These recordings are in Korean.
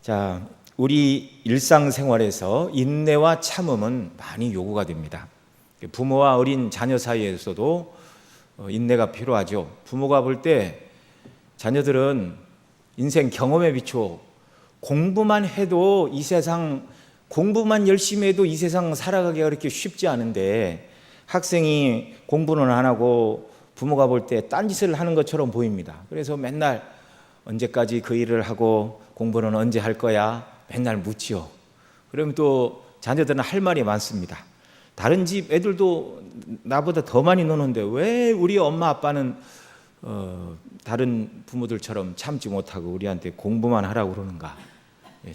자, 우리 일상생활에서 인내와 참음은 많이 요구가 됩니다. 부모와 어린 자녀 사이에서도 인내가 필요하죠. 부모가 볼 때 자녀들은 인생 경험에 비추어 공부만 해도 이 세상, 공부만 열심히 해도 이 세상 살아가기가 그렇게 쉽지 않은데 학생이 공부는 안 하고 부모가 볼 때 딴짓을 하는 것처럼 보입니다. 그래서 맨날 언제까지 그 일을 하고 공부는 언제 할 거야? 맨날 묻지요. 그러면 또 자녀들은 할 말이 많습니다. 다른 집 애들도 나보다 더 많이 노는데 왜 우리 엄마 아빠는 다른 부모들처럼 참지 못하고 우리한테 공부만 하라고 그러는가?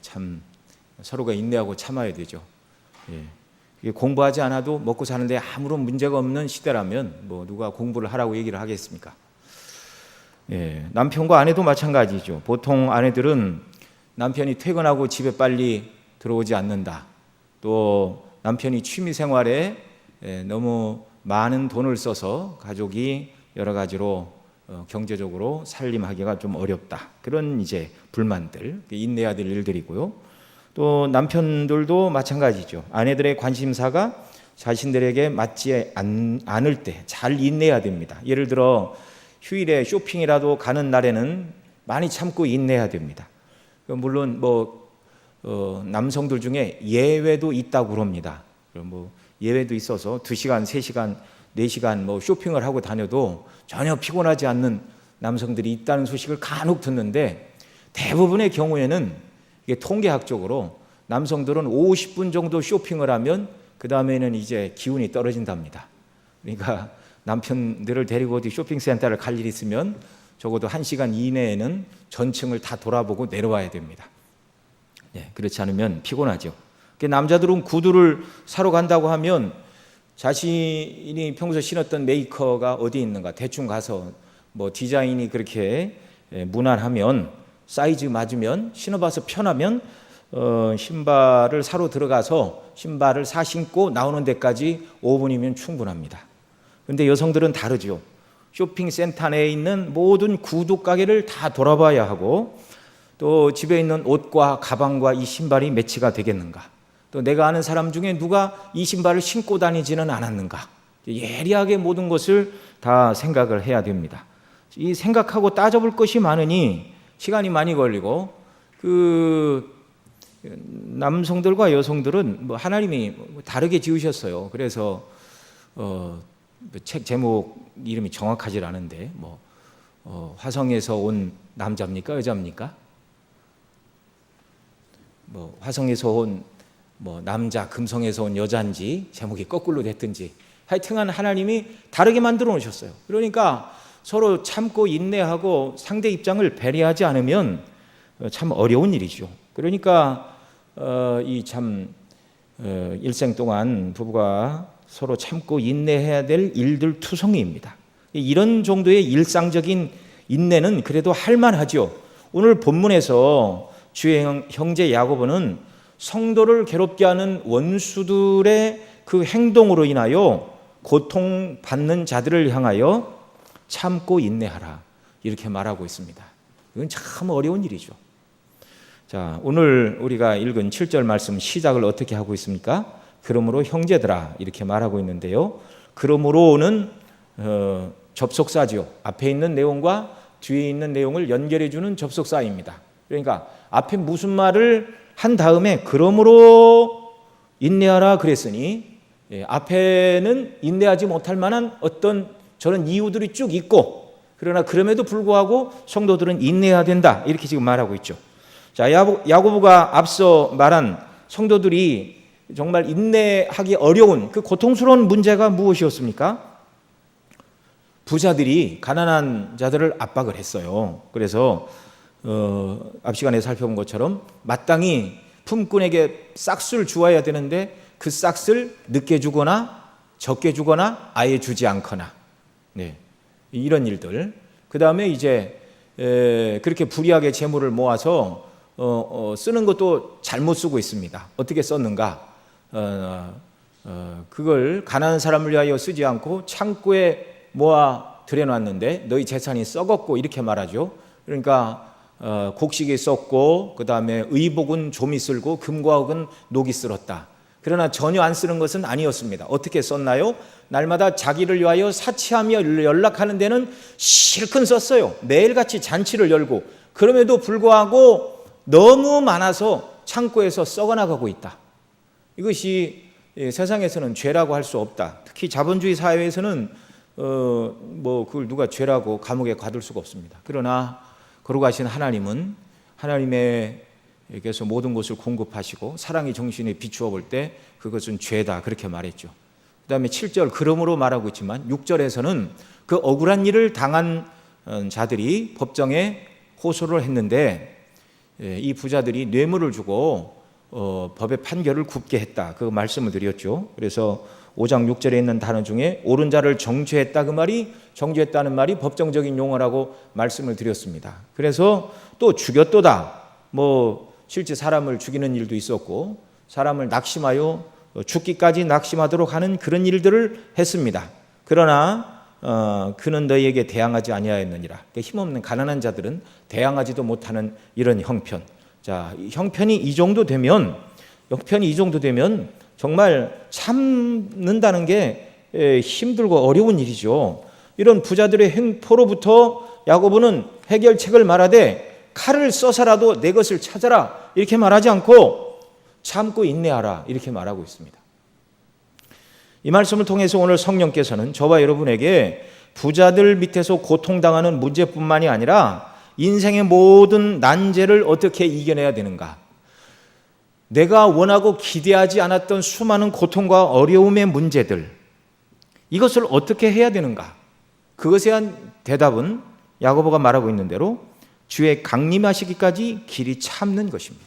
참 서로가 인내하고 참아야 되죠. 공부하지 않아도 먹고 사는데 아무런 문제가 없는 시대라면 뭐 누가 공부를 하라고 얘기를 하겠습니까? 남편과 아내도 마찬가지죠. 보통 아내들은 남편이 퇴근하고 집에 빨리 들어오지 않는다. 또 남편이 취미 생활에 너무 많은 돈을 써서 가족이 여러 가지로 경제적으로 살림하기가 좀 어렵다. 그런 이제 불만들, 인내해야 될 일들이고요. 또 남편들도 마찬가지죠. 아내들의 관심사가 자신들에게 맞지 않을 때 잘 인내해야 됩니다. 예를 들어 휴일에 쇼핑이라도 가는 날에는 많이 참고 인내해야 됩니다. 물론 남성들 중에 예외도 있다고 그럽니다. 예외도 있어서 2시간, 3시간, 4시간 쇼핑을 하고 다녀도 전혀 피곤하지 않는 남성들이 있다는 소식을 간혹 듣는데 대부분의 경우에는 이게 통계학적으로 남성들은 50분 정도 쇼핑을 하면 그 다음에는 이제 기운이 떨어진답니다. 그러니까 남편들을 데리고 어디 쇼핑센터를 갈 일이 있으면 적어도 1시간 이내에는 전층을 다 돌아보고 내려와야 됩니다. 그렇지 않으면 피곤하죠. 남자들은 구두를 사러 간다고 하면 자신이 평소 신었던 메이커가 어디 있는가 대충 가서 디자인이 그렇게 무난하면 사이즈 맞으면 신어봐서 편하면 신발을 사러 들어가서 신발을 사 신고 나오는 데까지 5분이면 충분합니다. 그런데 여성들은 다르죠. 쇼핑센터 내에 있는 모든 구두 가게를 다 돌아봐야 하고 또 집에 있는 옷과 가방과 이 신발이 매치가 되겠는가, 또 내가 아는 사람 중에 누가 이 신발을 신고 다니지는 않았는가, 예리하게 모든 것을 다 생각을 해야 됩니다. 이 생각하고 따져볼 것이 많으니 시간이 많이 걸리고 남성들과 여성들은 하나님이 다르게 지으셨어요. 그래서 책 제목 이름이 정확하지 않은데 화성에서 온 남자입니까 여자입니까? 화성에서 온 남자, 금성에서 온 여자인지 제목이 거꾸로 됐든지 하여튼간 하나님이 다르게 만들어 놓으셨어요. 그러니까 서로 참고 인내하고 상대 입장을 배려하지 않으면 참 어려운 일이죠. 그러니까 일생 동안 부부가 서로 참고 인내해야 될 일들 투성이입니다. 이런 정도의 일상적인 인내는 그래도 할만하죠. 오늘 본문에서 주의 형제 야고보는 성도를 괴롭게 하는 원수들의 그 행동으로 인하여 고통받는 자들을 향하여 참고 인내하라 이렇게 말하고 있습니다. 이건 참 어려운 일이죠. 자, 오늘 우리가 읽은 7절 말씀 시작을 어떻게 하고 있습니까? 그러므로 형제들아 이렇게 말하고 있는데요. 그러므로는 접속사죠. 앞에 있는 내용과 뒤에 있는 내용을 연결해 주는 접속사입니다. 그러니까 앞에 무슨 말을 한 다음에 그러므로 인내하라 그랬으니 앞에는 인내하지 못할 만한 어떤 저런 이유들이 쭉 있고, 그러나 그럼에도 불구하고 성도들은 인내해야 된다 이렇게 지금 말하고 있죠. 자, 야고보가 앞서 말한 성도들이 정말 인내하기 어려운 그 고통스러운 문제가 무엇이었습니까? 부자들이 가난한 자들을 압박을 했어요. 그래서 앞 시간에 살펴본 것처럼 마땅히 품꾼에게 싹스를 주어야 되는데 그 싹스를 늦게 주거나 적게 주거나 아예 주지 않거나, 이런 일들. 그 다음에 이제 그렇게 불이하게 재물을 모아서 쓰는 것도 잘못 쓰고 있습니다. 어떻게 썼는가? 그걸 가난한 사람을 위하여 쓰지 않고 창고에 모아 들여놨는데 너희 재산이 썩었고 이렇게 말하죠. 그러니까 곡식이 썩고 그 다음에 의복은 좀이 쓸고 금과 옥은 녹이 쓸었다. 그러나 전혀 안 쓰는 것은 아니었습니다. 어떻게 썼나요? 날마다 자기를 위하여 사치하며 연락하는 데는 실컷 썼어요. 매일같이 잔치를 열고, 그럼에도 불구하고 너무 많아서 창고에서 썩어나가고 있다. 이것이 세상에서는 죄라고 할 수 없다. 특히 자본주의 사회에서는 그걸 누가 죄라고 감옥에 가둘 수가 없습니다. 그러나 거룩하신 하나님은 하나님께서 모든 것을 공급하시고 사랑의 정신에 비추어 볼 때 그것은 죄다, 그렇게 말했죠. 그 다음에 7절 그러므로 말하고 있지만 6절에서는 그 억울한 일을 당한 자들이 법정에 호소를 했는데 이 부자들이 뇌물을 주고 법의 판결을 굽게 했다, 그 말씀을 드렸죠. 그래서 5장 6절에 있는 단어 중에 옳은 자를 정죄했다, 그 말이, 정죄했다는 말이 법정적인 용어라고 말씀을 드렸습니다. 그래서 또 죽였도다, 실제 사람을 죽이는 일도 있었고 사람을 낙심하여 죽기까지 낙심하도록 하는 그런 일들을 했습니다. 그러나 그는 너희에게 대항하지 아니하였느니라. 힘없는 가난한 자들은 대항하지도 못하는 이런 형편. 자, 형편이 이 정도 되면 정말 참는다는 게 힘들고 어려운 일이죠. 이런 부자들의 행포로부터 야고보는 해결책을 말하되 칼을 써서라도 내 것을 찾아라, 이렇게 말하지 않고 참고 인내하라, 이렇게 말하고 있습니다. 이 말씀을 통해서 오늘 성령께서는 저와 여러분에게 부자들 밑에서 고통당하는 문제뿐만이 아니라 인생의 모든 난제를 어떻게 이겨내야 되는가, 내가 원하고 기대하지 않았던 수많은 고통과 어려움의 문제들, 이것을 어떻게 해야 되는가, 그것에 대한 대답은 야고보가 말하고 있는 대로 주의 강림하시기까지 길이 참는 것입니다.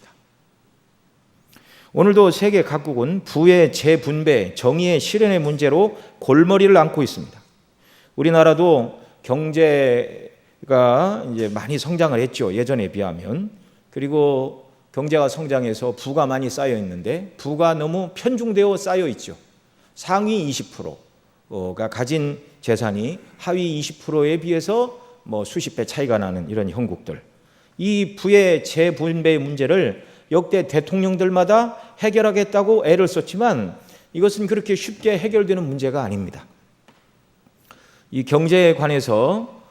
오늘도 세계 각국은 부의 재분배, 정의의 실현의 문제로 골머리를 앓고 있습니다. 우리나라도 경제가 이제 많이 성장을 했죠, 예전에 비하면. 그리고 경제가 성장해서 부가 많이 쌓여 있는데 부가 너무 편중되어 쌓여 있죠. 상위 20%가 가진 재산이 하위 20%에 비해서 수십 배 차이가 나는 이런 형국들. 이 부의 재분배 문제를 역대 대통령들마다 해결하겠다고 애를 썼지만 이것은 그렇게 쉽게 해결되는 문제가 아닙니다. 이 경제에 관해서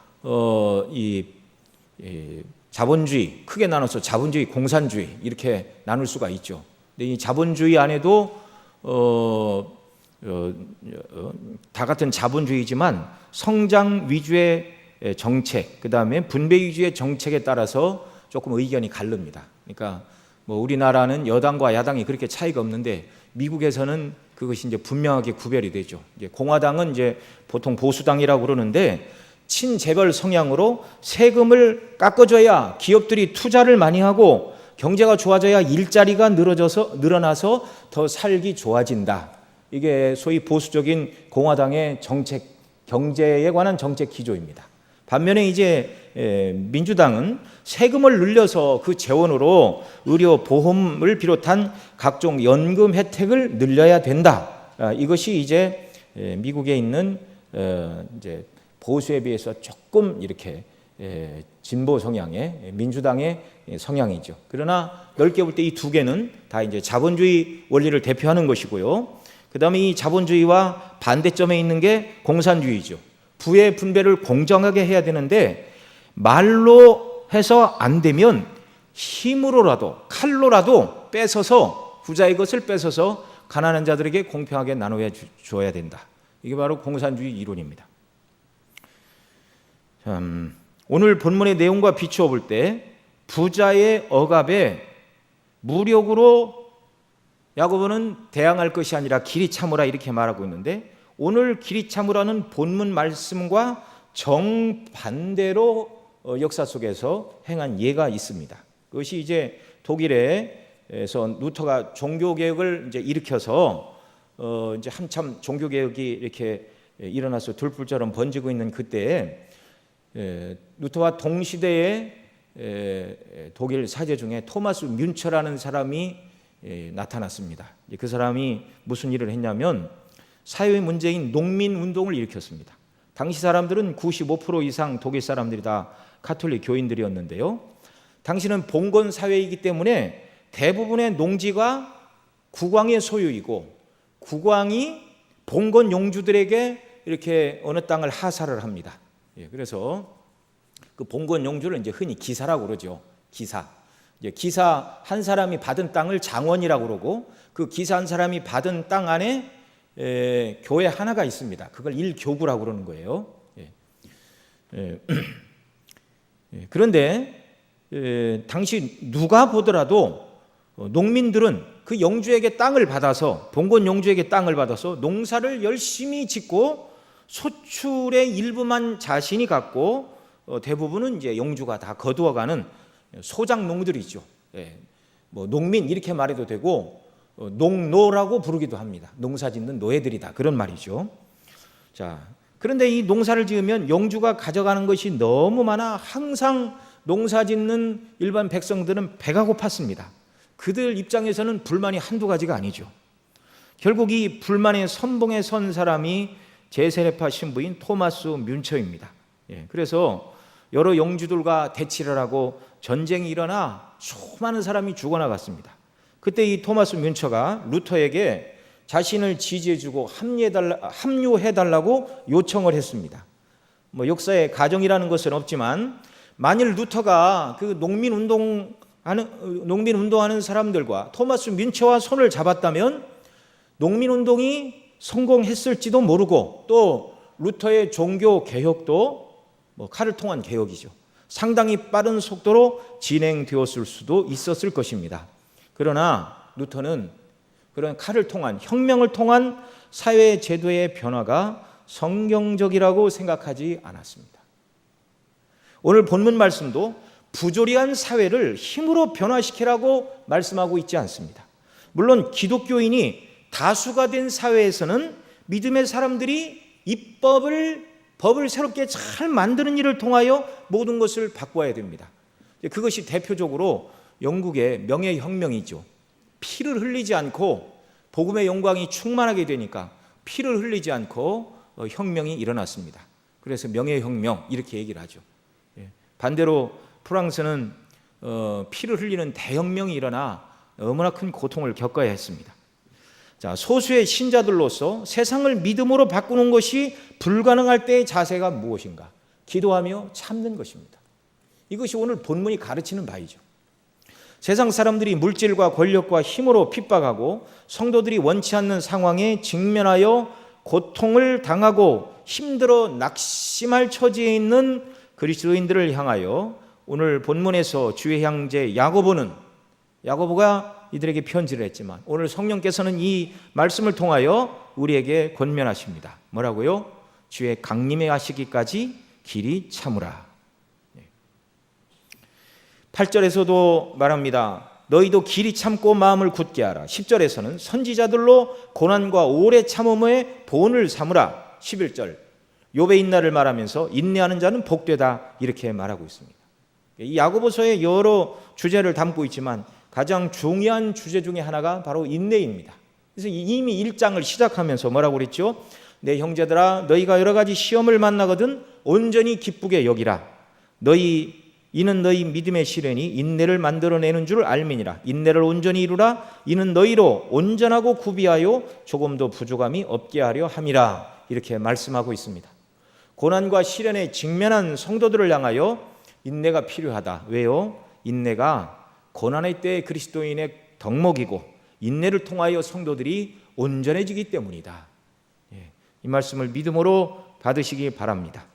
자본주의, 크게 나눠서 자본주의, 공산주의 이렇게 나눌 수가 있죠. 근데 이 자본주의 안에도 다 같은 자본주의지만 성장 위주의 정책, 그 다음에 분배 위주의 정책에 따라서 조금 의견이 다릅니다. 그러니까 우리나라는 여당과 야당이 그렇게 차이가 없는데 미국에서는 그것이 이제 분명하게 구별이 되죠. 이제 공화당은 이제 보통 보수당이라고 그러는데 친재벌 성향으로 세금을 깎아줘야 기업들이 투자를 많이 하고 경제가 좋아져야 일자리가 늘어나서 더 살기 좋아진다. 이게 소위 보수적인 공화당의 정책, 경제에 관한 정책 기조입니다. 반면에 이제 민주당은 세금을 늘려서 그 재원으로 의료 보험을 비롯한 각종 연금 혜택을 늘려야 된다. 이것이 이제 미국에 있는 이제 보수에 비해서 조금 이렇게 진보 성향의 민주당의 성향이죠. 그러나 넓게 볼 때 이 두 개는 다 이제 자본주의 원리를 대표하는 것이고요. 그다음에 이 자본주의와 반대점에 있는 게 공산주의죠. 부의 분배를 공정하게 해야 되는데 말로 해서 안 되면 힘으로라도 칼로라도 뺏어서 부자의 것을 뺏어서 가난한 자들에게 공평하게 나눠 줘야 된다. 이게 바로 공산주의 이론입니다. 오늘 본문의 내용과 비추어 볼 때 부자의 억압에 무력으로 야고보는 대항할 것이 아니라 길이 참으라, 이렇게 말하고 있는데 오늘 길이 참으라는 본문 말씀과 정반대로 역사 속에서 행한 예가 있습니다. 그것이 이제 독일에서 루터가 종교개혁을 이제 일으켜서 이제 한참 종교개혁이 이렇게 일어나서 들불처럼 번지고 있는 그때에 루터와 동시대의 독일 사제 중에 토마스 뮌처라는 사람이 나타났습니다. 그 사람이 무슨 일을 했냐면 사회 문제인 농민 운동을 일으켰습니다. 당시 사람들은 95% 이상 독일 사람들이 다 가톨릭 교인들이었는데요. 당시는 봉건 사회이기 때문에 대부분의 농지가 국왕의 소유이고 국왕이 봉건 용주들에게 이렇게 어느 땅을 하사를 합니다. 그래서 그 봉건 용주를 이제 흔히 기사라고 그러죠. 기사. 기사 한 사람이 받은 땅을 장원이라고 그러고, 그 기사 한 사람이 받은 땅 안에 교회 하나가 있습니다. 그걸 일교구라고 그러는 거예요. 그런데 당시 누가 보더라도 농민들은 그 영주에게 땅을 받아서, 봉건 영주에게 땅을 받아서 농사를 열심히 짓고 소출의 일부만 자신이 갖고 대부분은 이제 영주가 다 거두어가는 소작 농들이죠. 뭐 농민 이렇게 말해도 되고 농노라고 부르기도 합니다. 농사 짓는 노예들이다, 그런 말이죠. 자, 그런데 이 농사를 지으면 영주가 가져가는 것이 너무 많아 항상 농사 짓는 일반 백성들은 배가 고팠습니다. 그들 입장에서는 불만이 한두 가지가 아니죠. 결국 이 불만의 선봉에 선 사람이 제세례파 신부인 토마스 뮌처입니다. 그래서 여러 영주들과 대치를 하고 전쟁이 일어나 수많은 사람이 죽어나갔습니다. 그때 이 토마스 뮌처가 루터에게 자신을 지지해주고 합류해달라고 요청을 했습니다. 뭐 역사에 가정이라는 것은 없지만 만일 루터가 그 농민운동하는 사람들과 토마스 뮌처와 손을 잡았다면 농민운동이 성공했을지도 모르고, 또 루터의 종교 개혁도 뭐 칼을 통한 개혁이죠. 상당히 빠른 속도로 진행되었을 수도 있었을 것입니다. 그러나 루터는 그런 칼을 통한, 혁명을 통한 사회 제도의 변화가 성경적이라고 생각하지 않았습니다. 오늘 본문 말씀도 부조리한 사회를 힘으로 변화시키라고 말씀하고 있지 않습니다. 물론 기독교인이 다수가 된 사회에서는 믿음의 사람들이 법을 새롭게 잘 만드는 일을 통하여 모든 것을 바꿔야 됩니다. 그것이 대표적으로 영국의 명예혁명이죠. 피를 흘리지 않고 복음의 영광이 충만하게 되니까 피를 흘리지 않고 혁명이 일어났습니다. 그래서 명예혁명 이렇게 얘기를 하죠. 반대로 프랑스는 피를 흘리는 대혁명이 일어나 너무나 큰 고통을 겪어야 했습니다. 자, 소수의 신자들로서 세상을 믿음으로 바꾸는 것이 불가능할 때의 자세가 무엇인가? 기도하며 참는 것입니다. 이것이 오늘 본문이 가르치는 바이죠. 세상 사람들이 물질과 권력과 힘으로 핍박하고 성도들이 원치 않는 상황에 직면하여 고통을 당하고 힘들어 낙심할 처지에 있는 그리스도인들을 향하여 오늘 본문에서 주의 형제 야고보가 이들에게 편지를 했지만 오늘 성령께서는 이 말씀을 통하여 우리에게 권면하십니다. 뭐라고요? 주의 강림에 하시기까지 길이 참으라. 8절에서도 말합니다. 너희도 길이 참고 마음을 굳게 하라. 10절에서는 선지자들로 고난과 오래 참음의 본을 삼으라. 11절 욥의 인날을 말하면서 인내하는 자는 복되다, 이렇게 말하고 있습니다. 이 야고보서의 여러 주제를 담고 있지만 가장 중요한 주제 중에 하나가 바로 인내입니다. 그래서 이미 1장을 시작하면서 뭐라고 그랬죠? 내 형제들아, 너희가 여러 가지 시험을 만나거든 온전히 기쁘게 여기라. 이는 너희 믿음의 시련이 인내를 만들어내는 줄 알미니라. 인내를 온전히 이루라. 이는 너희로 온전하고 구비하여 조금도 부족함이 없게 하려 함이라. 이렇게 말씀하고 있습니다. 고난과 시련에 직면한 성도들을 향하여 인내가 필요하다. 왜요? 인내가 고난의 때의 그리스도인의 덕목이고 인내를 통하여 성도들이 온전해지기 때문이다. 이 말씀을 믿음으로 받으시기 바랍니다.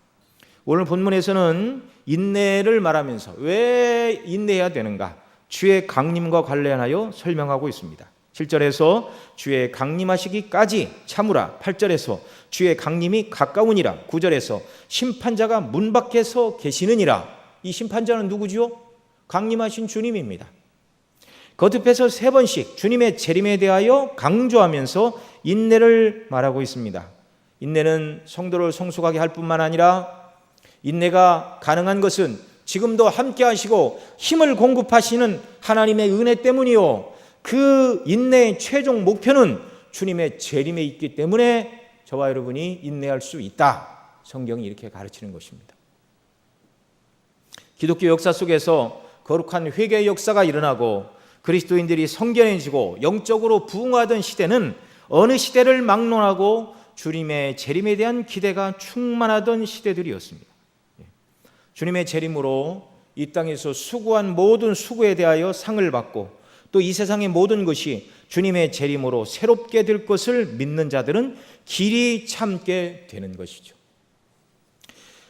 오늘 본문에서는 인내를 말하면서 왜 인내해야 되는가? 주의 강림과 관련하여 설명하고 있습니다. 7절에서 주의 강림하시기까지 참으라. 8절에서 주의 강림이 가까우니라. 9절에서 심판자가 문 밖에서 계시느니라. 이 심판자는 누구죠? 강림하신 주님입니다. 거듭해서 3번씩 주님의 재림에 대하여 강조하면서 인내를 말하고 있습니다. 인내는 성도를 성숙하게 할 뿐만 아니라 인내가 가능한 것은 지금도 함께 하시고 힘을 공급하시는 하나님의 은혜 때문이요, 그 인내의 최종 목표는 주님의 재림에 있기 때문에 저와 여러분이 인내할 수 있다. 성경이 이렇게 가르치는 것입니다. 기독교 역사 속에서 거룩한 회개의 역사가 일어나고 그리스도인들이 성결해지고 영적으로 부흥하던 시대는 어느 시대를 막론하고 주님의 재림에 대한 기대가 충만하던 시대들이었습니다. 주님의 재림으로 이 땅에서 수고한 모든 수고에 대하여 상을 받고 또 이 세상의 모든 것이 주님의 재림으로 새롭게 될 것을 믿는 자들은 길이 참게 되는 것이죠.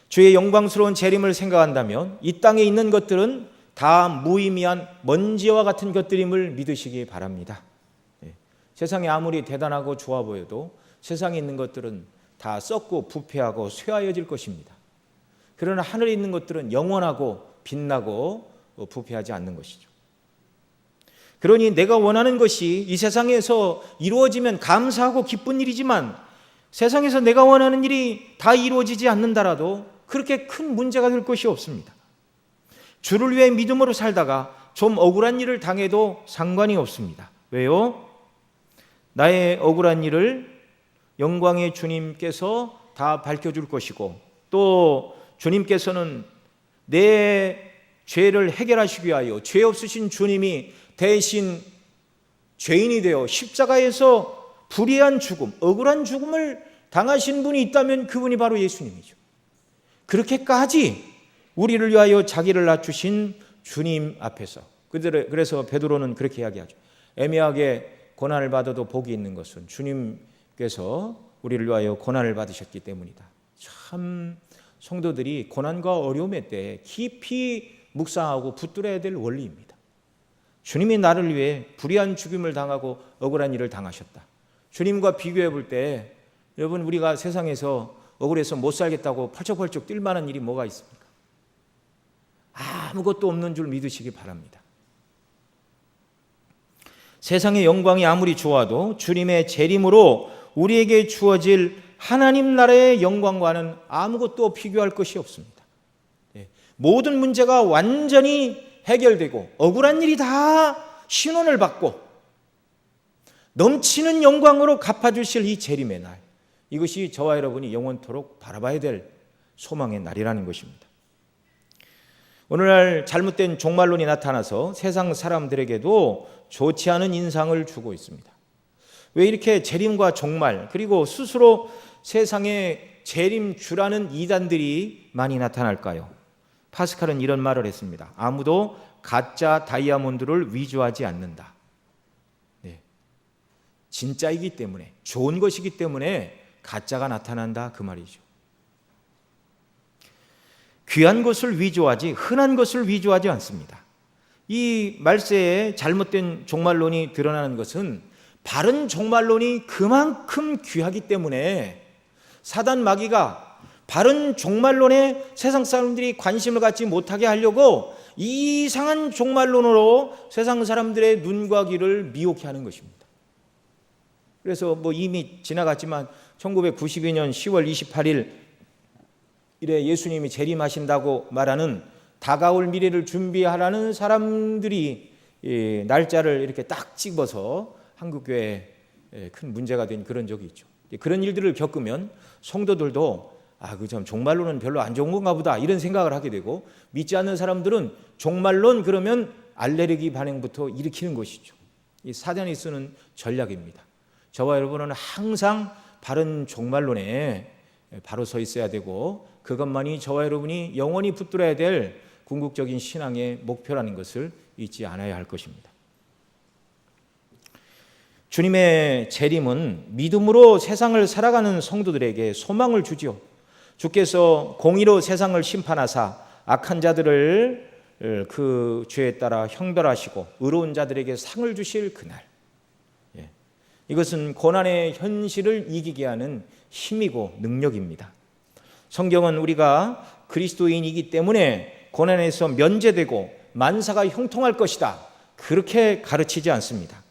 주의 영광스러운 재림을 생각한다면 이 땅에 있는 것들은 다 무의미한 먼지와 같은 것들임을 믿으시기 바랍니다. 세상이 아무리 대단하고 좋아 보여도 세상에 있는 것들은 다 썩고 부패하고 쇠하여질 것입니다. 그러나 하늘에 있는 것들은 영원하고 빛나고 부패하지 않는 것이죠. 그러니 내가 원하는 것이 이 세상에서 이루어지면 감사하고 기쁜 일이지만 세상에서 내가 원하는 일이 다 이루어지지 않는다라도 그렇게 큰 문제가 될 것이 없습니다. 주를 위해 믿음으로 살다가 좀 억울한 일을 당해도 상관이 없습니다. 왜요? 나의 억울한 일을 영광의 주님께서 다 밝혀줄 것이고 또 주님께서는 내 죄를 해결하시기 위하여 죄 없으신 주님이 대신 죄인이 되어 십자가에서 불의한 죽음, 억울한 죽음을 당하신 분이 있다면 그분이 바로 예수님이죠. 그렇게까지 우리를 위하여 자기를 낮추신 주님 앞에서, 그래서 베드로는 그렇게 이야기하죠. 애매하게 고난을 받아도 복이 있는 것은 주님께서 우리를 위하여 고난을 받으셨기 때문이다. 참 성도들이 고난과 어려움의 때에 깊이 묵상하고 붙들어야 될 원리입니다. 주님이 나를 위해 불의한 죽임을 당하고 억울한 일을 당하셨다. 주님과 비교해 볼 때 여러분 우리가 세상에서 억울해서 못 살겠다고 펄쩍펄쩍 뛸 만한 일이 뭐가 있습니까? 아무것도 없는 줄 믿으시기 바랍니다. 세상의 영광이 아무리 좋아도 주님의 재림으로 우리에게 주어질 하나님 나라의 영광과는 아무것도 비교할 것이 없습니다. 모든 문제가 완전히 해결되고 억울한 일이 다 신원을 받고 넘치는 영광으로 갚아주실 이 재림의 날, 이것이 저와 여러분이 영원토록 바라봐야 될 소망의 날이라는 것입니다. 오늘날 잘못된 종말론이 나타나서 세상 사람들에게도 좋지 않은 인상을 주고 있습니다. 왜 이렇게 재림과 종말 그리고 스스로 세상에 재림주라는 이단들이 많이 나타날까요? 파스칼은 이런 말을 했습니다. 아무도 가짜 다이아몬드를 위조하지 않는다. 진짜이기 때문에, 좋은 것이기 때문에 가짜가 나타난다 그 말이죠. 귀한 것을 위조하지 흔한 것을 위조하지 않습니다. 이 말세에 잘못된 종말론이 드러나는 것은 바른 종말론이 그만큼 귀하기 때문에 사단 마귀가 바른 종말론에 세상 사람들이 관심을 갖지 못하게 하려고 이상한 종말론으로 세상 사람들의 눈과 귀를 미혹해 하는 것입니다. 그래서 이미 지나갔지만 1992년 10월 28일 이래 예수님이 재림하신다고 말하는 다가올 미래를 준비하라는 사람들이 날짜를 이렇게 딱 찍어서 한국교회에 큰 문제가 된 그런 적이 있죠. 그런 일들을 겪으면 성도들도 그 종말론은 별로 안 좋은 건가 보다 이런 생각을 하게 되고, 믿지 않는 사람들은 종말론 그러면 알레르기 반응부터 일으키는 것이죠. 이 사단이 쓰는 전략입니다. 저와 여러분은 항상 바른 종말론에 바로 서 있어야 되고 그것만이 저와 여러분이 영원히 붙들어야 될 궁극적인 신앙의 목표라는 것을 잊지 않아야 할 것입니다. 주님의 재림은 믿음으로 세상을 살아가는 성도들에게 소망을 주지요. 주께서 공의로 세상을 심판하사 악한 자들을 그 죄에 따라 형벌하시고 의로운 자들에게 상을 주실 그날, 이것은 고난의 현실을 이기게 하는 힘이고 능력입니다. 성경은 우리가 그리스도인이기 때문에 고난에서 면제되고 만사가 형통할 것이다 그렇게 가르치지 않습니다.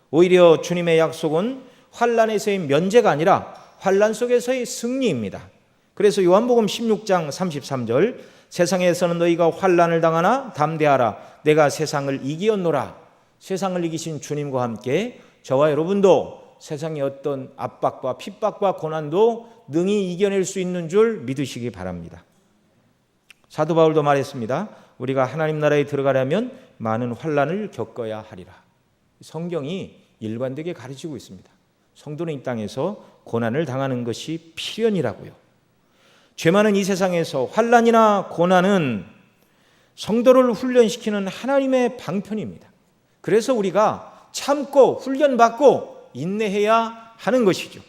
오히려 주님의 약속은 환난에서의 면제가 아니라 환난 속에서의 승리입니다. 그래서 요한복음 16장 33절 세상에서는 너희가 환난을 당하나 담대하라 내가 세상을 이기었노라. 세상을 이기신 주님과 함께 저와 여러분도 세상의 어떤 압박과 핍박과 고난도 능히 이겨낼 수 있는 줄 믿으시기 바랍니다. 사도 바울도 말했습니다. 우리가 하나님 나라에 들어가려면 많은 환난을 겪어야 하리라. 성경이 일관되게 가르치고 있습니다. 성도는 이 땅에서 고난을 당하는 것이 필연이라고요. 죄 많은 이 세상에서 환난이나 고난은 성도를 훈련시키는 하나님의 방편입니다. 그래서 우리가 참고 훈련받고 인내해야 하는 것이죠.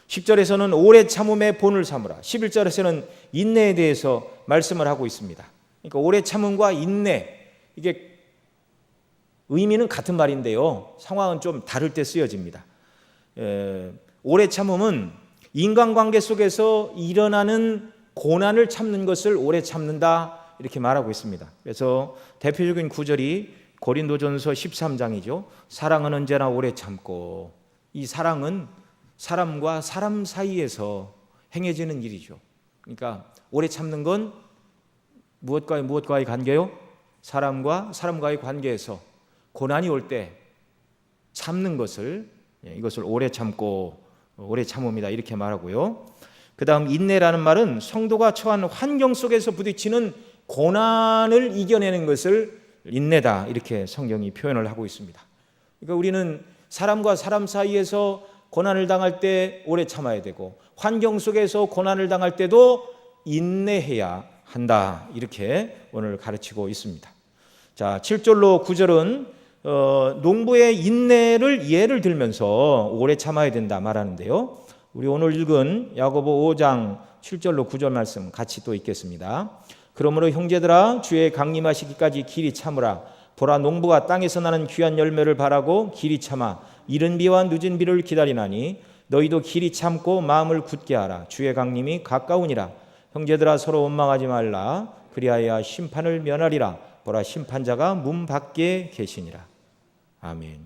10절에서는 오래 참음의 본을 삼으라. 11절에서는 인내에 대해서 말씀을 하고 있습니다. 그러니까 오래 참음과 인내, 이게 의미는 같은 말인데요, 상황은 좀 다를 때 쓰여집니다. 오래 참음은 인간관계 속에서 일어나는 고난을 참는 것을 오래 참는다, 이렇게 말하고 있습니다. 그래서 대표적인 구절이 고린도전서 13장이죠. 사랑은 언제나 오래 참고. 이 사랑은 사람과 사람 사이에서 행해지는 일이죠. 그러니까 오래 참는 건 무엇과의 관계요? 사람과 사람과의 관계에서 고난이 올 때 참는 것을, 이것을 오래 참고 오래 참음이다, 이렇게 말하고요. 그 다음 인내라는 말은 성도가 처한 환경 속에서 부딪히는 고난을 이겨내는 것을 인내다, 이렇게 성경이 표현을 하고 있습니다. 그러니까 우리는 사람과 사람 사이에서 고난을 당할 때 오래 참아야 되고, 환경 속에서 고난을 당할 때도 인내해야 한다, 이렇게 오늘 가르치고 있습니다. 자, 7절로 9절은 농부의 인내를 예를 들면서 오래 참아야 된다 말하는데요. 우리 오늘 읽은 야고보 5장 7절로 9절 말씀 같이 또 읽겠습니다. 그러므로 형제들아, 주의 강림하시기까지 길이 참으라. 보라, 농부가 땅에서 나는 귀한 열매를 바라고 길이 참아 이른 비와 늦은 비를 기다리나니 너희도 길이 참고 마음을 굳게 하라. 주의 강림이 가까우니라. 형제들아, 서로 원망하지 말라. 그리하여 심판을 면하리라. 보라, 심판자가 문 밖에 계시니라. 아멘.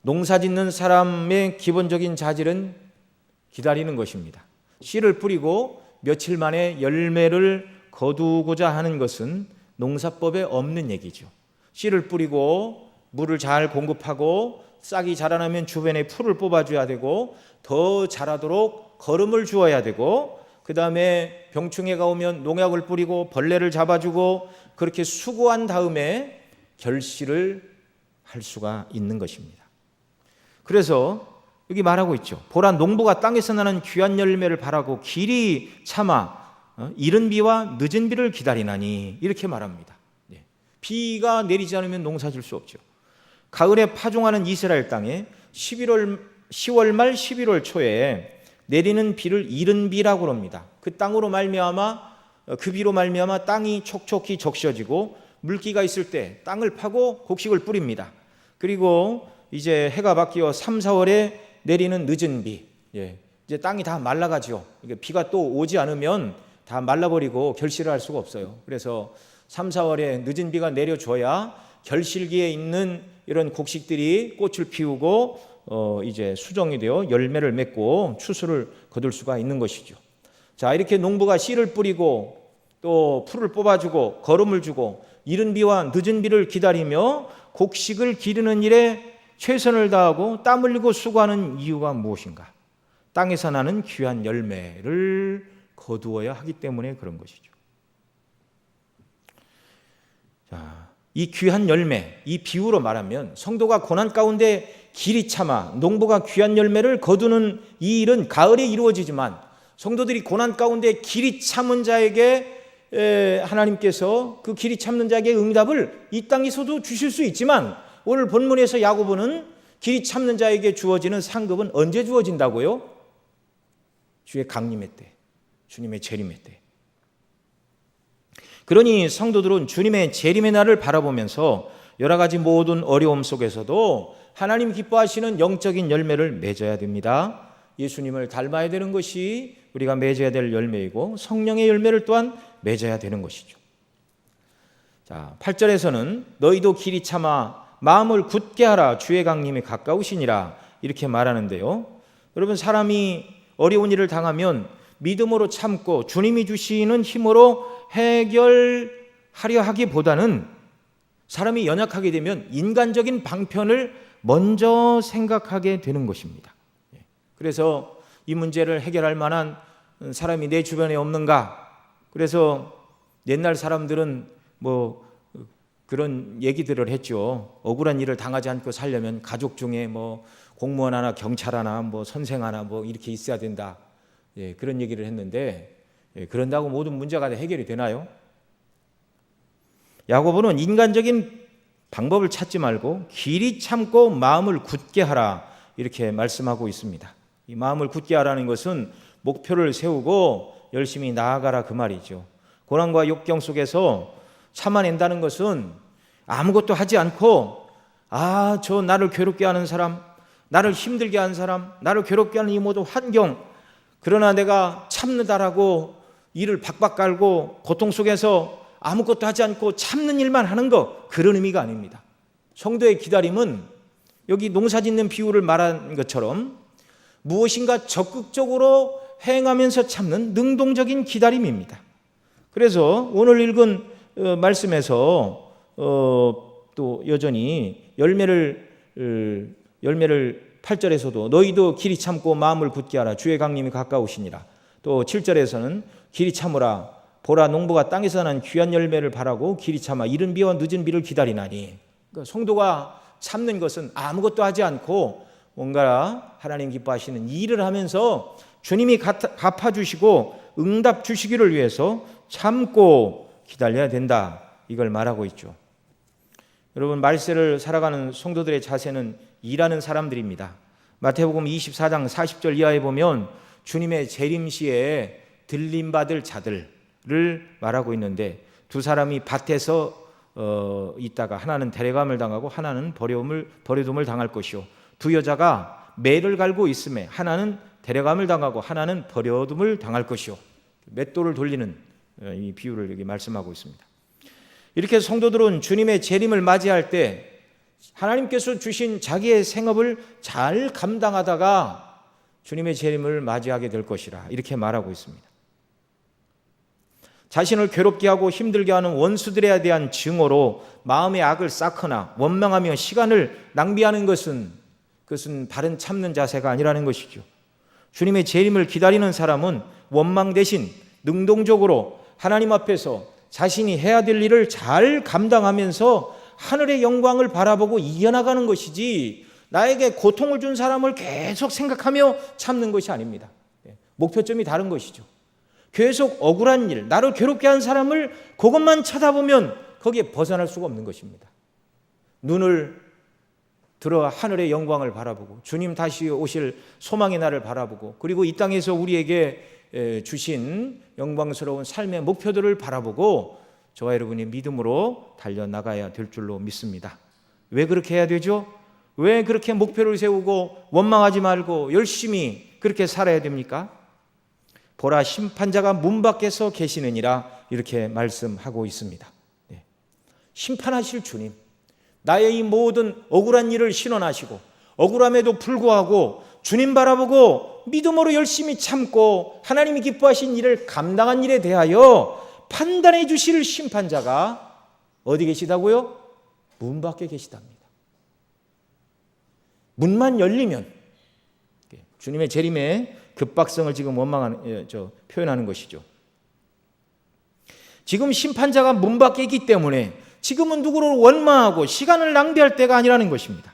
농사 짓는 사람의 기본적인 자질은 기다리는 것입니다. 씨를 뿌리고 며칠 만에 열매를 거두고자 하는 것은 농사법에 없는 얘기죠. 씨를 뿌리고 물을 잘 공급하고 싹이 자라나면 주변에 풀을 뽑아줘야 되고, 더 자라도록 거름을 주어야 되고, 그 다음에 병충해가 오면 농약을 뿌리고 벌레를 잡아주고, 그렇게 수고한 다음에 결실을 할 수가 있는 것입니다. 그래서 여기 말하고 있죠. 보라, 농부가 땅에서 나는 귀한 열매를 바라고 길이 참아 이른 비와 늦은 비를 기다리나니, 이렇게 말합니다. 비가 내리지 않으면 농사 질 수 없죠. 가을에 파종하는 이스라엘 땅에 10월 말 11월 초에 내리는 비를 이른 비라고 합니다. 그 땅으로 말미암아, 그 비로 말미암아 땅이 촉촉히 적셔지고 물기가 있을 때 땅을 파고 곡식을 뿌립니다. 그리고 이제 해가 바뀌어 3, 4월에 내리는 늦은 비, 이제 땅이 다 말라가죠. 비가 또 오지 않으면 다 말라버리고 결실을 할 수가 없어요. 그래서 3, 4월에 늦은 비가 내려줘야 결실기에 있는 이런 곡식들이 꽃을 피우고 이제 수정이 되어 열매를 맺고 추수를 거둘 수가 있는 것이죠. 자, 이렇게 농부가 씨를 뿌리고 또 풀을 뽑아주고 거름을 주고 이른 비와 늦은 비를 기다리며 곡식을 기르는 일에 최선을 다하고 땀 흘리고 수고하는 이유가 무엇인가? 땅에서 나는 귀한 열매를 거두어야 하기 때문에 그런 것이죠. 자, 이 귀한 열매, 이 비유로 말하면 성도가 고난 가운데 길이 참아 농부가 귀한 열매를 거두는 이 일은 가을에 이루어지지만, 성도들이 고난 가운데 길이 참은 자에게 하나님께서 그 길이 참는 자에게 응답을 이 땅에서도 주실 수 있지만, 오늘 본문에서 야고보는 길이 참는 자에게 주어지는 상급은 언제 주어진다고요? 주의 강림의 때, 주님의 재림의 때. 그러니 성도들은 주님의 재림의 날을 바라보면서 여러 가지 모든 어려움 속에서도 하나님 기뻐하시는 영적인 열매를 맺어야 됩니다. 예수님을 닮아야 되는 것이 우리가 맺어야 될 열매이고, 성령의 열매를 또한 맺어야 되는 것이죠. 자, 8절에서는 너희도 길이 참아 마음을 굳게 하라. 주의 강림이 가까우시니라, 이렇게 말하는데요. 여러분, 사람이 어려운 일을 당하면 믿음으로 참고 주님이 주시는 힘으로 해결하려 하기보다는 사람이 연약하게 되면 인간적인 방편을 먼저 생각하게 되는 것입니다. 그래서 이 문제를 해결할 만한 사람이 내 주변에 없는가? 그래서 옛날 사람들은 뭐 그런 얘기들을 했죠. 억울한 일을 당하지 않고 살려면 가족 중에 뭐 공무원 하나, 경찰 하나, 뭐 선생 하나 뭐 이렇게 있어야 된다. 예, 그런 얘기를 했는데, 예, 그런다고 모든 문제가 다 해결이 되나요? 야고보는 인간적인 방법을 찾지 말고 길이 참고 마음을 굳게 하라, 이렇게 말씀하고 있습니다. 이 마음을 굳게 하라는 것은 목표를 세우고 열심히 나아가라, 그 말이죠. 고난과 역경 속에서 참아낸다는 것은 아무것도 하지 않고, 저 나를 괴롭게 하는 사람, 나를 힘들게 하는 사람, 나를 괴롭게 하는 이 모든 환경, 그러나 내가 참는다라고 이를 박박 깔고 고통 속에서 아무것도 하지 않고 참는 일만 하는 것, 그런 의미가 아닙니다. 성도의 기다림은 여기 농사짓는 비유를 말한 것처럼 무엇인가 적극적으로 행하면서 참는 능동적인 기다림입니다. 그래서 오늘 읽은 말씀에서 또 여전히 열매를 8절에서도 너희도 길이 참고 마음을 굳게 하라, 주의 강림이 가까우시니라. 또 7절에서는 길이 참으라, 보라 농부가 땅에서 난 귀한 열매를 바라고 길이 참아 이른 비와 늦은 비를 기다리나니. 그러니까 성도가 참는 것은 아무것도 하지 않고 뭔가 하나님 기뻐하시는 일을 하면서 주님이 갚아주시고 응답 주시기를 위해서 참고 기다려야 된다, 이걸 말하고 있죠. 여러분, 말세를 살아가는 성도들의 자세는 일하는 사람들입니다. 마태복음 24장 40절 이하에 보면 주님의 재림시에 들림받을 자들을 말하고 있는데, 두 사람이 밭에서 있다가 하나는 데려감을 당하고 하나는 버려둠을 당할 것이요, 두 여자가 매를 갈고 있음에 하나는 데려감을 당하고 하나는 버려둠을 당할 것이요. 맷돌을 돌리는 이 비유를 여기 말씀하고 있습니다. 이렇게 성도들은 주님의 재림을 맞이할 때 하나님께서 주신 자기의 생업을 잘 감당하다가 주님의 재림을 맞이하게 될 것이라, 이렇게 말하고 있습니다. 자신을 괴롭게 하고 힘들게 하는 원수들에 대한 증오로 마음의 악을 쌓거나 원망하며 시간을 낭비하는 것은 바른 참는 자세가 아니라는 것이죠. 주님의 재림을 기다리는 사람은 원망 대신 능동적으로 하나님 앞에서 자신이 해야 될 일을 잘 감당하면서 하늘의 영광을 바라보고 이겨나가는 것이지, 나에게 고통을 준 사람을 계속 생각하며 참는 것이 아닙니다. 목표점이 다른 것이죠. 계속 억울한 일, 나를 괴롭게 한 사람을 그것만 쳐다보면 거기에 벗어날 수가 없는 것입니다. 눈을 들어 하늘의 영광을 바라보고 주님 다시 오실 소망의 날을 바라보고, 그리고 이 땅에서 우리에게 주신 영광스러운 삶의 목표들을 바라보고 저와 여러분이 믿음으로 달려나가야 될 줄로 믿습니다. 왜 그렇게 해야 되죠? 왜 그렇게 목표를 세우고 원망하지 말고 열심히 그렇게 살아야 됩니까? 보라, 심판자가 문 밖에서 계시느니라, 이렇게 말씀하고 있습니다. 심판하실 주님, 나의 이 모든 억울한 일을 신원하시고 억울함에도 불구하고 주님 바라보고 믿음으로 열심히 참고 하나님이 기뻐하신 일을 감당한 일에 대하여 판단해 주실 심판자가 어디 계시다고요? 문 밖에 계시답니다. 문만 열리면, 주님의 재림의 급박성을 지금 표현하는 것이죠. 지금 심판자가 문 밖에 있기 때문에 지금은 누구를 원망하고 시간을 낭비할 때가 아니라는 것입니다.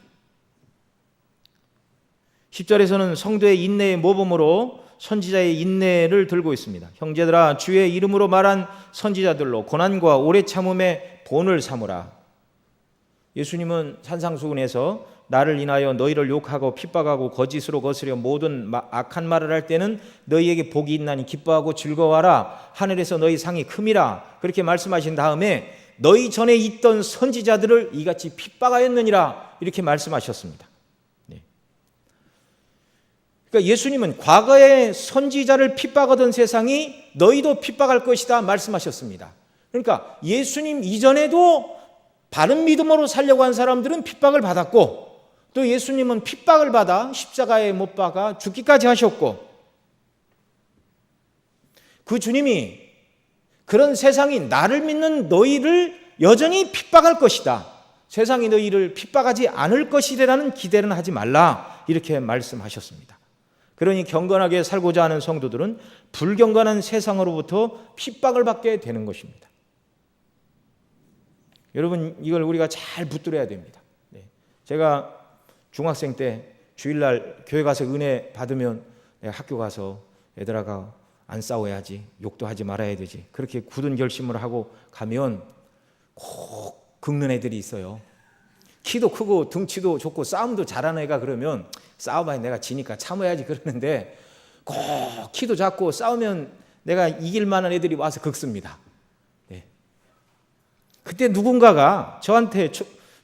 10절에서는 성도의 인내의 모범으로 선지자의 인내를 들고 있습니다. 형제들아, 주의 이름으로 말한 선지자들로 고난과 오래 참음의 본을 삼으라. 예수님은 산상수훈에서 나를 인하여 너희를 욕하고 핍박하고 거짓으로 거스려 모든 악한 말을 할 때는 너희에게 복이 있나니 기뻐하고 즐거워하라. 하늘에서 너희 상이 큼이라. 그렇게 말씀하신 다음에 너희 전에 있던 선지자들을 이같이 핍박하였느니라, 이렇게 말씀하셨습니다. 그러니까 예수님은 과거에 선지자를 핍박하던 세상이 너희도 핍박할 것이다 말씀하셨습니다. 그러니까 예수님 이전에도 바른 믿음으로 살려고 한 사람들은 핍박을 받았고, 또 예수님은 핍박을 받아 십자가에 못 박아 죽기까지 하셨고, 그 주님이 그런 세상이 나를 믿는 너희를 여전히 핍박할 것이다, 세상이 너희를 핍박하지 않을 것이라는 기대는 하지 말라, 이렇게 말씀하셨습니다. 그러니 경건하게 살고자 하는 성도들은 불경건한 세상으로부터 핍박을 받게 되는 것입니다. 여러분 이걸 우리가 잘 붙들어야 됩니다. 제가 중학생 때 주일날 교회 가서 은혜 받으면 내가 학교 가서 애들아가 안 싸워야지, 욕도 하지 말아야 되지, 그렇게 굳은 결심을 하고 가면 꼭 긁는 애들이 있어요. 키도 크고 등치도 좋고 싸움도 잘하는 애가 그러면 싸워봐야 내가 지니까 참아야지 그러는데, 꼭 키도 작고 싸우면 내가 이길 만한 애들이 와서 긁습니다. 그때 누군가가 저한테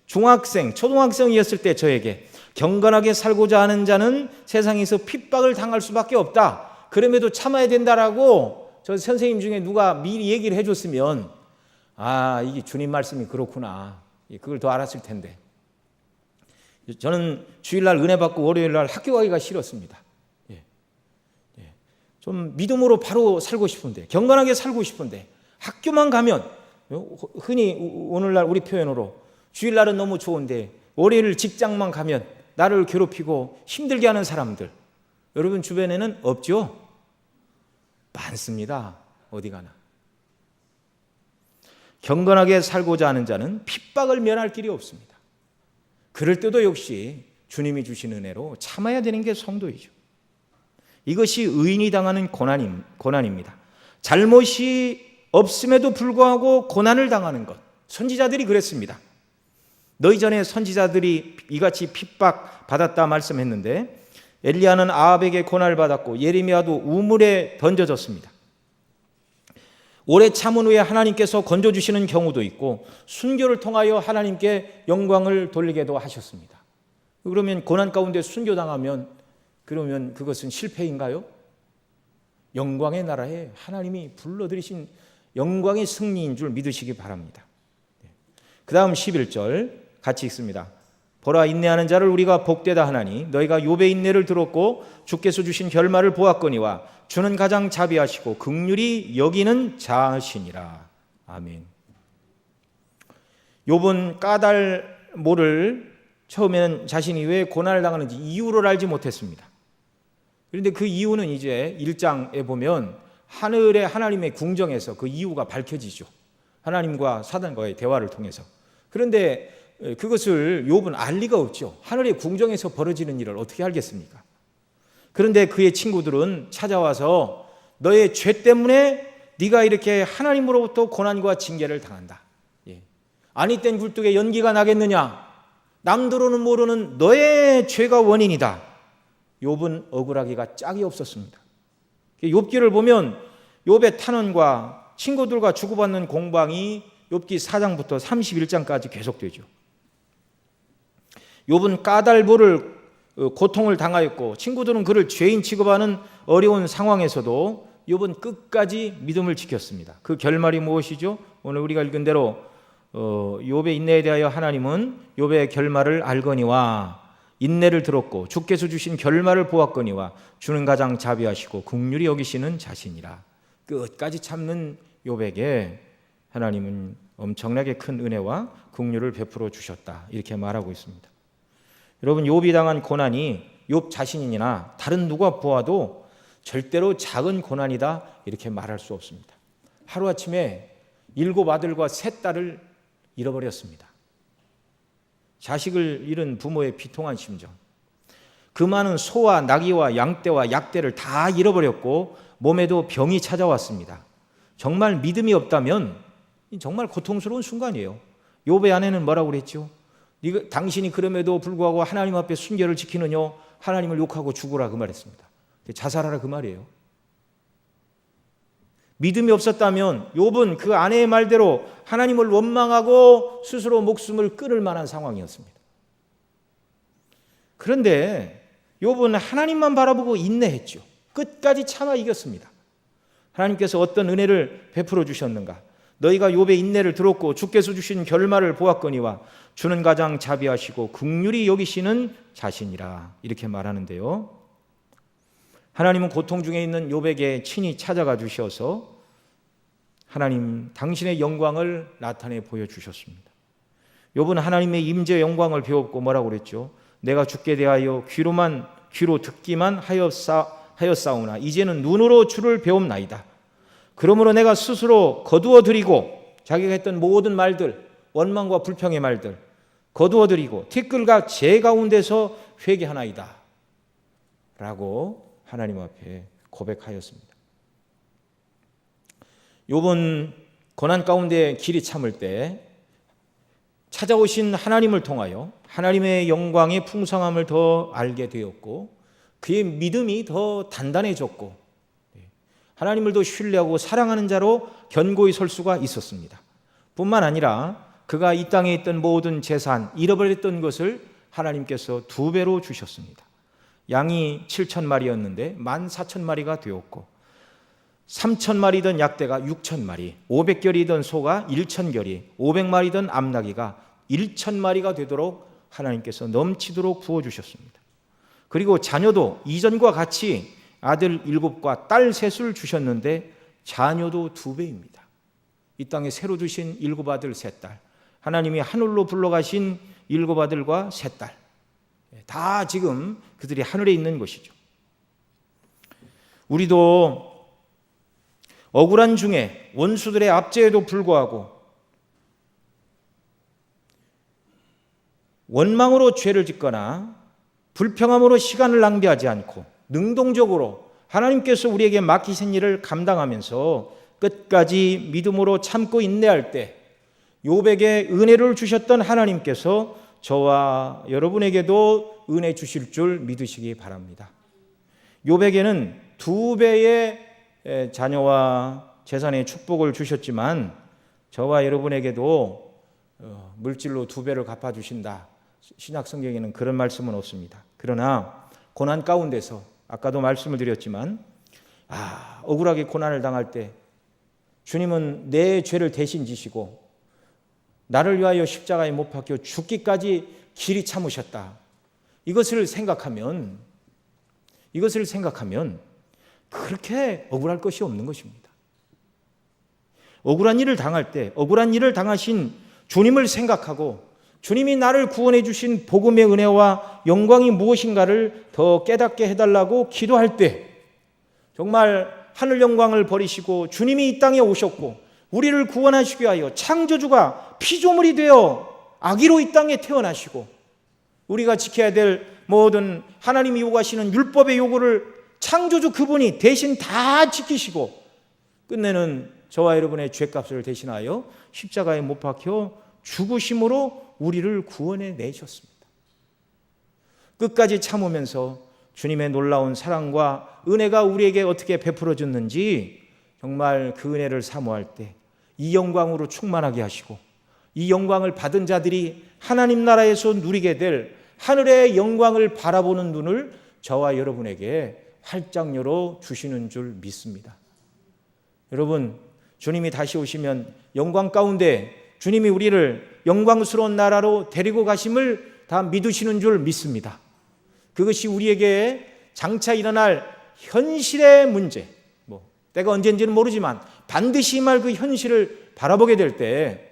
중학생, 초등학생이었을 때 저에게 경건하게 살고자 하는 자는 세상에서 핍박을 당할 수밖에 없다, 그럼에도 참아야 된다라고 저 선생님 중에 누가 미리 얘기를 해줬으면 이게 주님 말씀이 그렇구나, 그걸 더 알았을 텐데. 저는 주일날 은혜 받고 월요일날 학교 가기가 싫었습니다. 좀 믿음으로 바로 살고 싶은데, 경건하게 살고 싶은데, 학교만 가면, 흔히 오늘날 우리 표현으로 주일날은 너무 좋은데 월요일 직장만 가면 나를 괴롭히고 힘들게 하는 사람들, 여러분 주변에는 없죠? 많습니다. 어디 가나. 경건하게 살고자 하는 자는 핍박을 면할 길이 없습니다. 그럴 때도 역시 주님이 주신 은혜로 참아야 되는 게 성도이죠. 이것이 의인이 당하는 고난입니다. 잘못이 없음에도 불구하고 고난을 당하는 것. 선지자들이 그랬습니다. 너희 전에 선지자들이 이같이 핍박 받았다 말씀했는데, 엘리야는 아합에게 고난을 받았고 예레미야도 우물에 던져졌습니다. 오래 참은 후에 하나님께서 건져주시는 경우도 있고 순교를 통하여 하나님께 영광을 돌리게도 하셨습니다. 그러면 고난 가운데 순교당하면 그러면 그것은 실패인가요? 영광의 나라에 하나님이 불러들이신 영광의 승리인 줄 믿으시기 바랍니다. 그 다음 11절 같이 읽습니다. 보라, 인내하는 자를 우리가 복되다 하나니 너희가 욥의 인내를 들었고 주께서 주신 결말을 보았거니와 주는 가장 자비하시고 긍휼히 여기는 자시니라. 아멘. 욥은 까닭모를 처음에는 자신이 왜 고난을 당하는지 이유를 알지 못했습니다. 그런데 그 이유는 이제 1장에 보면 하늘에 하나님의 궁정에서 그 이유가 밝혀지죠. 하나님과 사단과의 대화를 통해서. 그런데 그것을 욥은 알 리가 없죠. 하늘의 궁정에서 벌어지는 일을 어떻게 알겠습니까? 그런데 그의 친구들은 찾아와서 너의 죄 때문에 네가 이렇게 하나님으로부터 고난과 징계를 당한다. 아니 땐 굴뚝에 연기가 나겠느냐? 남들은 모르는 너의 죄가 원인이다. 욥은 억울하기가 짝이 없었습니다. 욥기를 보면 욥의 탄원과 친구들과 주고받는 공방이 욥기 4장부터 31장까지 계속되죠. 욥은 까닭모를 고통을 당하였고 친구들은 그를 죄인 취급하는 어려운 상황에서도 욥은 끝까지 믿음을 지켰습니다. 그 결말이 무엇이죠? 오늘 우리가 읽은 대로 욥의 인내에 대하여 하나님은 욥의 결말을 알거니와 인내를 들었고 주께서 주신 결말을 보았거니와 주는 가장 자비하시고 긍휼히 여기시는 자신이라. 끝까지 참는 욥에게 하나님은 엄청나게 큰 은혜와 긍휼을 베풀어 주셨다, 이렇게 말하고 있습니다. 여러분, 욥이 당한 고난이 욥 자신이나 다른 누가 보아도 절대로 작은 고난이다 이렇게 말할 수 없습니다. 하루아침에 7 아들과 3 딸을 잃어버렸습니다. 자식을 잃은 부모의 비통한 심정, 그 많은 소와 나귀와 양떼와 약떼를 다 잃어버렸고 몸에도 병이 찾아왔습니다. 정말 믿음이 없다면 정말 고통스러운 순간이에요. 욥의 아내는 뭐라고 그랬죠? 당신이 그럼에도 불구하고 하나님 앞에 순결을 지키느냐? 하나님을 욕하고 죽으라 그 말했습니다. 자살하라 그 말이에요. 믿음이 없었다면 욥은 그 아내의 말대로 하나님을 원망하고 스스로 목숨을 끊을 만한 상황이었습니다. 그런데 욥은 하나님만 바라보고 인내했죠. 끝까지 참아 이겼습니다. 하나님께서 어떤 은혜를 베풀어 주셨는가? 너희가 욥의 인내를 들었고 주께서 주신 결말을 보았거니와 주는 가장 자비하시고 긍휼히 여기시는 자신이라, 이렇게 말하는데요. 하나님은 고통 중에 있는 욥에게 친히 찾아가 주셔서 하나님 당신의 영광을 나타내 보여주셨습니다. 욥은 하나님의 임재 영광을 배웠고 뭐라고 그랬죠? 내가 주께 대하여 귀로 듣기만 하였사오나 이제는 눈으로 주를 배움나이다. 그러므로 내가 스스로 거두어 드리고, 자기가 했던 모든 말들 원망과 불평의 말들 거두어드리고 티끌과 재 가운데서 회개하나이다 라고 하나님 앞에 고백하였습니다. 욥은 고난 가운데 길이 참을 때 찾아오신 하나님을 통하여 하나님의 영광의 풍성함을 더 알게 되었고 그의 믿음이 더 단단해졌고 하나님을 더 신뢰하고 사랑하는 자로 견고히 설 수가 있었습니다. 뿐만 아니라 그가 이 땅에 있던 모든 재산, 잃어버렸던 것을 하나님께서 2배로 주셨습니다. 양이 7,000마리였는데 14,000마리가 되었고 3,000마리던 약대가 6,000마리, 500결이던 소가 1,000결이, 500마리던 암나귀가 1,000마리가 되도록 하나님께서 넘치도록 부어주셨습니다. 그리고 자녀도 이전과 같이 아들 7과 딸 3을 주셨는데 자녀도 2배입니다. 이 땅에 새로 주신 7아들 3딸, 하나님이 하늘로 불러가신 7아들과 3딸, 다 지금 그들이 하늘에 있는 것이죠. 우리도 억울한 중에 원수들의 압제에도 불구하고 원망으로 죄를 짓거나 불평함으로 시간을 낭비하지 않고 능동적으로 하나님께서 우리에게 맡기신 일을 감당하면서 끝까지 믿음으로 참고 인내할 때 욥에게 은혜를 주셨던 하나님께서 저와 여러분에게도 은혜 주실 줄 믿으시기 바랍니다. 욥에게는 2배의 자녀와 재산의 축복을 주셨지만 저와 여러분에게도 물질로 2배를 갚아주신다. 신약 성경에는 그런 말씀은 없습니다. 그러나 고난 가운데서 아까도 말씀을 드렸지만 억울하게 고난을 당할 때 주님은 내 죄를 대신 지시고 나를 위하여 십자가에 못 박혀 죽기까지 길이 참으셨다. 이것을 생각하면 그렇게 억울할 것이 없는 것입니다. 억울한 일을 당할 때 억울한 일을 당하신 주님을 생각하고 주님이 나를 구원해 주신 복음의 은혜와 영광이 무엇인가를 더 깨닫게 해달라고 기도할 때 정말 하늘 영광을 버리시고 주님이 이 땅에 오셨고 우리를 구원하시기 위하여 창조주가 피조물이 되어 아기로 이 땅에 태어나시고 우리가 지켜야 될 모든 하나님이 요구하시는 율법의 요구를 창조주 그분이 대신 다 지키시고 끝내는 저와 여러분의 죄값을 대신하여 십자가에 못 박혀 죽으심으로 우리를 구원해 내셨습니다. 끝까지 참으면서 주님의 놀라운 사랑과 은혜가 우리에게 어떻게 베풀어졌는지 정말 그 은혜를 사모할 때 이 영광으로 충만하게 하시고 이 영광을 받은 자들이 하나님 나라에서 누리게 될 하늘의 영광을 바라보는 눈을 저와 여러분에게 활짝 열어 주시는 줄 믿습니다. 여러분, 주님이 다시 오시면 영광 가운데 주님이 우리를 영광스러운 나라로 데리고 가심을 다 믿으시는 줄 믿습니다. 그것이 우리에게 장차 일어날 현실의 문제, 때가 언제인지는 모르지만 반드시 말 그 현실을 바라보게 될 때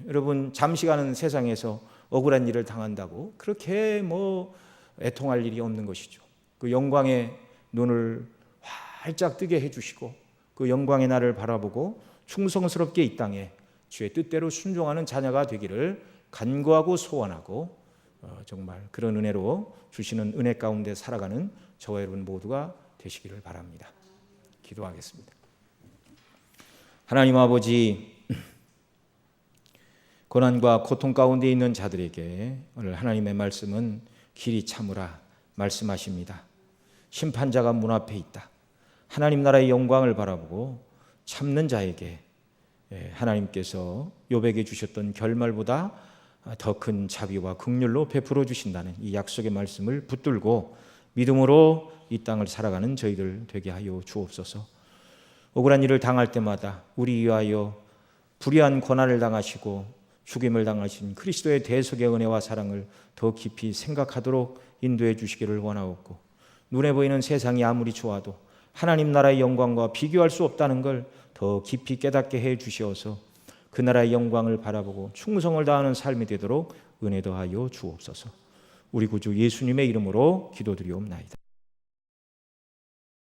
여러분 잠시 가는 세상에서 억울한 일을 당한다고 그렇게 애통할 일이 없는 것이죠. 그 영광의 눈을 활짝 뜨게 해주시고 그 영광의 날을 바라보고 충성스럽게 이 땅에 주의 뜻대로 순종하는 자녀가 되기를 간구하고 소원하고 정말 그런 은혜로 주시는 은혜 가운데 살아가는 저와 여러분 모두가 되시기를 바랍니다. 기도하겠습니다. 하나님 아버지, 고난과 고통 가운데 있는 자들에게 오늘 하나님의 말씀은 길이 참으라 말씀하십니다. 심판자가 문 앞에 있다. 하나님 나라의 영광을 바라보고 참는 자에게 하나님께서 욥에게 주셨던 결말보다 더 큰 자비와 긍휼로 베풀어 주신다는 이 약속의 말씀을 붙들고 믿음으로 이 땅을 살아가는 저희들 되게 하여 주옵소서. 억울한 일을 당할 때마다 우리 위하여 불의한 고난을 당하시고 죽임을 당하신 그리스도의 대속의 은혜와 사랑을 더 깊이 생각하도록 인도해 주시기를 원하옵고 눈에 보이는 세상이 아무리 좋아도 하나님 나라의 영광과 비교할 수 없다는 걸 더 깊이 깨닫게 해 주시어서 그 나라의 영광을 바라보고 충성을 다하는 삶이 되도록 은혜 더하여 주옵소서. 우리 구주 예수님의 이름으로 기도드리옵나이다.